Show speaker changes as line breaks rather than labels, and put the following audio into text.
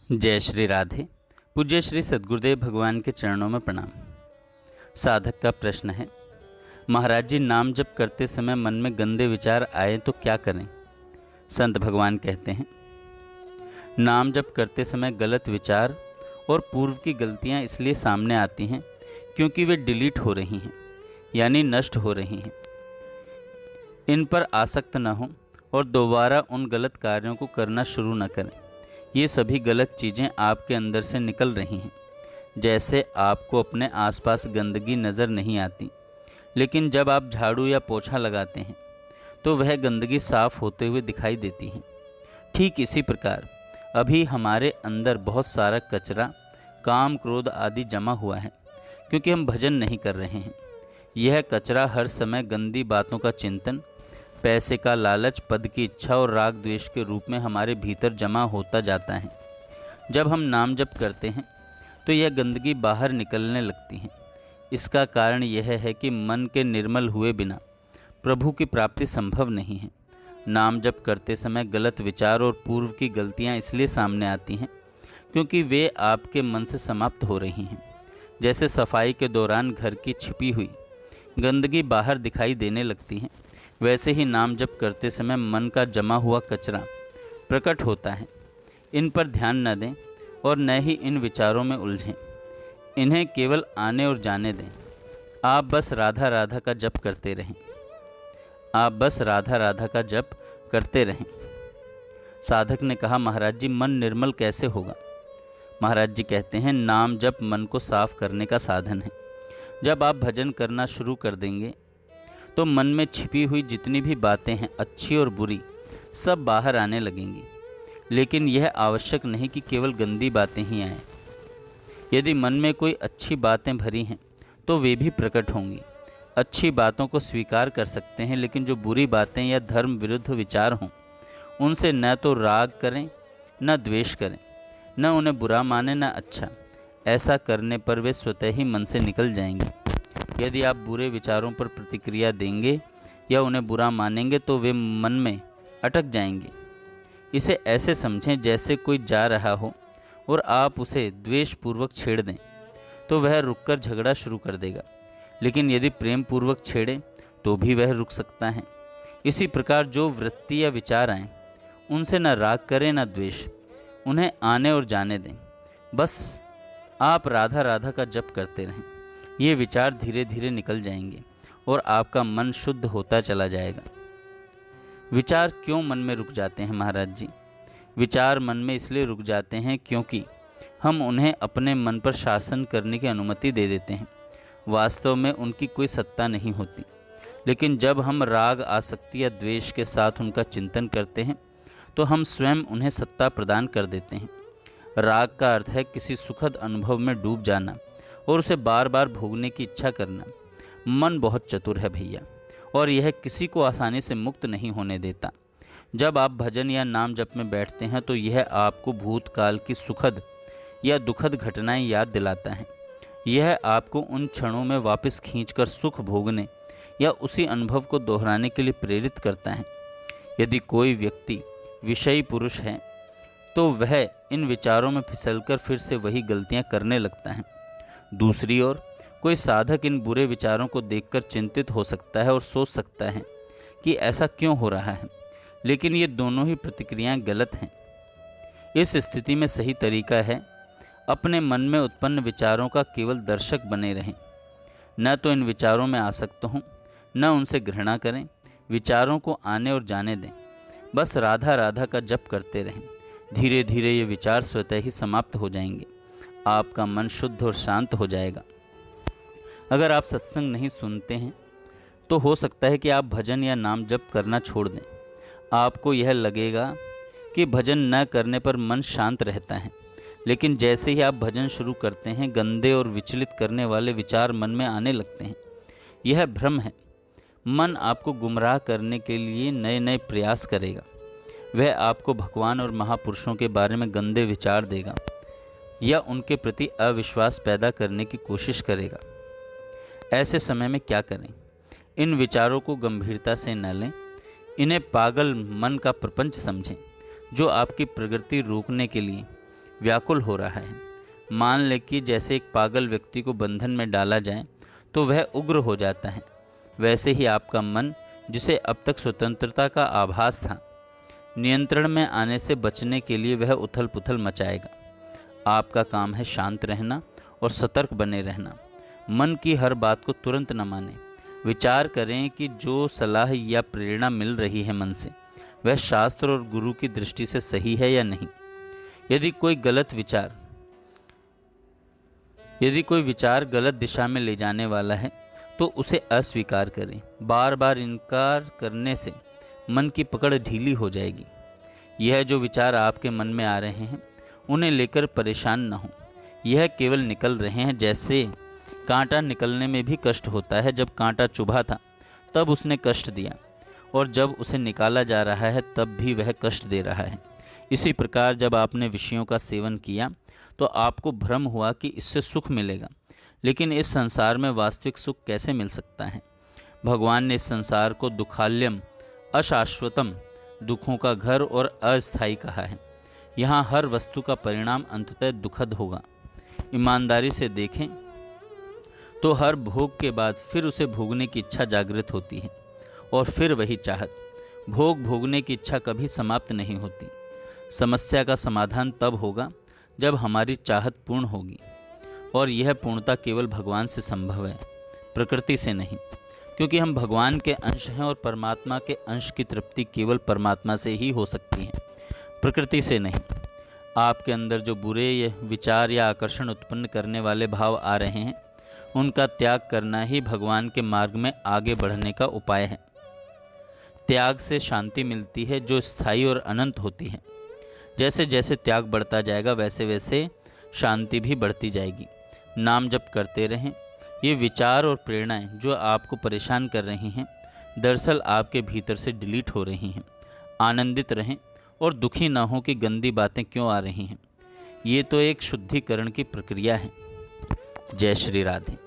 जय श्री राधे। पूज्य श्री सद्गुरुदेव भगवान के चरणों में प्रणाम। साधक का प्रश्न है, महाराज जी नाम जप करते समय मन में गंदे विचार आए तो क्या करें। संत भगवान कहते हैं, नाम जप करते समय गलत विचार और पूर्व की गलतियां इसलिए सामने आती हैं क्योंकि वे डिलीट हो रही हैं, यानी नष्ट हो रही हैं। इन पर आसक्त न हो और दोबारा उन गलत कार्यों को करना शुरू न करें। ये सभी गलत चीज़ें आपके अंदर से निकल रही हैं। जैसे आपको अपने आसपास गंदगी नज़र नहीं आती, लेकिन जब आप झाड़ू या पोछा लगाते हैं तो वह गंदगी साफ होते हुए दिखाई देती है। ठीक इसी प्रकार अभी हमारे अंदर बहुत सारा कचरा, काम, क्रोध आदि जमा हुआ है क्योंकि हम भजन नहीं कर रहे हैं। यह कचरा हर समय गंदी बातों का चिंतन, पैसे का लालच, पद की इच्छा और राग द्वेष के रूप में हमारे भीतर जमा होता जाता है। जब हम नाम जप करते हैं तो यह गंदगी बाहर निकलने लगती है। इसका कारण यह है कि मन के निर्मल हुए बिना प्रभु की प्राप्ति संभव नहीं है। नाम जप करते समय गलत विचार और पूर्व की गलतियां इसलिए सामने आती हैं क्योंकि वे आपके मन से समाप्त हो रही हैं। जैसे सफाई के दौरान घर की छिपी हुई गंदगी बाहर दिखाई देने लगती है, वैसे ही नाम जप करते समय मन का जमा हुआ कचरा प्रकट होता है। इन पर ध्यान न दें और न ही इन विचारों में उलझें। इन्हें केवल आने और जाने दें। आप बस राधा राधा का जप करते रहें। आप बस राधा राधा का जप करते रहें। साधक ने कहा, महाराज जी मन निर्मल कैसे होगा। महाराज जी कहते हैं, नाम जप मन को साफ करने का साधन है। जब आप भजन करना शुरू कर देंगे तो मन में छिपी हुई जितनी भी बातें हैं, अच्छी और बुरी, सब बाहर आने लगेंगी। लेकिन यह आवश्यक नहीं कि केवल गंदी बातें ही आएँ। यदि मन में कोई अच्छी बातें भरी हैं तो वे भी प्रकट होंगी। अच्छी बातों को स्वीकार कर सकते हैं, लेकिन जो बुरी बातें या धर्म विरुद्ध विचार हों उनसे न तो राग करें न द्वेष करें, न उन्हें बुरा माने न अच्छा। ऐसा करने पर वे स्वतः ही मन से निकल जाएंगे। यदि आप बुरे विचारों पर प्रतिक्रिया देंगे या उन्हें बुरा मानेंगे तो वे मन में अटक जाएंगे। इसे ऐसे समझें जैसे कोई जा रहा हो और आप उसे द्वेषपूर्वक छेड़ दें तो वह रुककर झगड़ा शुरू कर देगा, लेकिन यदि प्रेम पूर्वक छेड़ें तो भी वह रुक सकता है। इसी प्रकार जो वृत्ति या विचार आएँ उनसे न राग करें न द्वेष, उन्हें आने और जाने दें। बस आप राधा राधा का जप करते रहें। ये विचार धीरे धीरे निकल जाएंगे और आपका मन शुद्ध होता चला जाएगा। विचार क्यों मन में रुक जाते हैं महाराज जी? विचार मन में इसलिए रुक जाते हैं क्योंकि हम उन्हें अपने मन पर शासन करने की अनुमति दे देते हैं। वास्तव में उनकी कोई सत्ता नहीं होती, लेकिन जब हम राग, आसक्ति या द्वेष के साथ उनका चिंतन करते हैं तो हम स्वयं उन्हें सत्ता प्रदान कर देते हैं। राग का अर्थ है किसी सुखद अनुभव में डूब जाना और उसे बार बार भोगने की इच्छा करना। मन बहुत चतुर है भैया, और यह किसी को आसानी से मुक्त नहीं होने देता। जब आप भजन या नाम जप में बैठते हैं तो यह आपको भूतकाल की सुखद या दुखद घटनाएं याद दिलाता है। यह आपको उन क्षणों में वापस खींचकर सुख भोगने या उसी अनुभव को दोहराने के लिए प्रेरित करता है। यदि कोई व्यक्ति विषयी पुरुष है तो वह इन विचारों में फिसलकर फिर से वही गलतियां करने लगता है। दूसरी ओर कोई साधक इन बुरे विचारों को देखकर चिंतित हो सकता है और सोच सकता है कि ऐसा क्यों हो रहा है, लेकिन ये दोनों ही प्रतिक्रियाएं गलत हैं। इस स्थिति में सही तरीका है अपने मन में उत्पन्न विचारों का केवल दर्शक बने रहें। न तो इन विचारों में आसक्त हों, न उनसे घृणा करें। विचारों को आने और जाने दें। बस राधा राधा का जप करते रहें। धीरे धीरे ये विचार स्वतः ही समाप्त हो जाएंगे। आपका मन शुद्ध और शांत हो जाएगा। अगर आप सत्संग नहीं सुनते हैं तो हो सकता है कि आप भजन या नाम जप करना छोड़ दें। आपको यह लगेगा कि भजन न करने पर मन शांत रहता है, लेकिन जैसे ही आप भजन शुरू करते हैं गंदे और विचलित करने वाले विचार मन में आने लगते हैं। यह भ्रम है। मन आपको गुमराह करने के लिए नए नए प्रयास करेगा। वह आपको भगवान और महापुरुषों के बारे में गंदे विचार देगा या उनके प्रति अविश्वास पैदा करने की कोशिश करेगा। ऐसे समय में क्या करें? इन विचारों को गंभीरता से न लें। इन्हें पागल मन का प्रपंच समझें जो आपकी प्रगति रोकने के लिए व्याकुल हो रहा है। मान लें कि जैसे एक पागल व्यक्ति को बंधन में डाला जाए तो वह उग्र हो जाता है, वैसे ही आपका मन, जिसे अब तक स्वतंत्रता का आभास था, नियंत्रण में आने से बचने के लिए वह उथल पुथल मचाएगा। आपका काम है शांत रहना और सतर्क बने रहना। मन की हर बात को तुरंत न माने। विचार करें कि जो सलाह या प्रेरणा मिल रही है मन से, वह शास्त्र और गुरु की दृष्टि से सही है या नहीं। यदि कोई विचार गलत दिशा में ले जाने वाला है तो उसे अस्वीकार करें। बार बार इनकार करने से मन की पकड़ ढीली हो जाएगी। यह जो विचार आपके मन में आ रहे हैं, उन्हें लेकर परेशान न हो। यह केवल निकल रहे हैं। जैसे कांटा निकलने में भी कष्ट होता है। जब कांटा चुभा था तब उसने कष्ट दिया, और जब उसे निकाला जा रहा है तब भी वह कष्ट दे रहा है। इसी प्रकार जब आपने विषयों का सेवन किया तो आपको भ्रम हुआ कि इससे सुख मिलेगा, लेकिन इस संसार में वास्तविक सुख कैसे मिल सकता है। भगवान ने इस संसार को दुखाल्यम, अशाश्वतम, दुखों का घर और अस्थायी कहा है। यहाँ हर वस्तु का परिणाम अंततः दुखद होगा। ईमानदारी से देखें तो हर भोग के बाद फिर उसे भोगने की इच्छा जागृत होती है, और फिर वही चाहत। भोगने की इच्छा कभी समाप्त नहीं होती। समस्या का समाधान तब होगा जब हमारी चाहत पूर्ण होगी, और यह पूर्णता केवल भगवान से संभव है, प्रकृति से नहीं। क्योंकि हम भगवान के अंश हैं और परमात्मा के अंश की तृप्ति केवल परमात्मा से ही हो सकती है, प्रकृति से नहीं। आपके अंदर जो बुरे विचार या आकर्षण उत्पन्न करने वाले भाव आ रहे हैं, उनका त्याग करना ही भगवान के मार्ग में आगे बढ़ने का उपाय है। त्याग से शांति मिलती है जो स्थायी और अनंत होती है। जैसे जैसे त्याग बढ़ता जाएगा वैसे वैसे शांति भी बढ़ती जाएगी। नाम जप करते रहें। ये विचार और प्रेरणाएं जो आपको परेशान कर रही हैं, दरअसल आपके भीतर से डिलीट हो रही हैं। आनंदित रहें और दुखी ना हो कि गंदी बातें क्यों आ रही हैं। ये तो एक शुद्धिकरण की प्रक्रिया है। जय श्री राधे।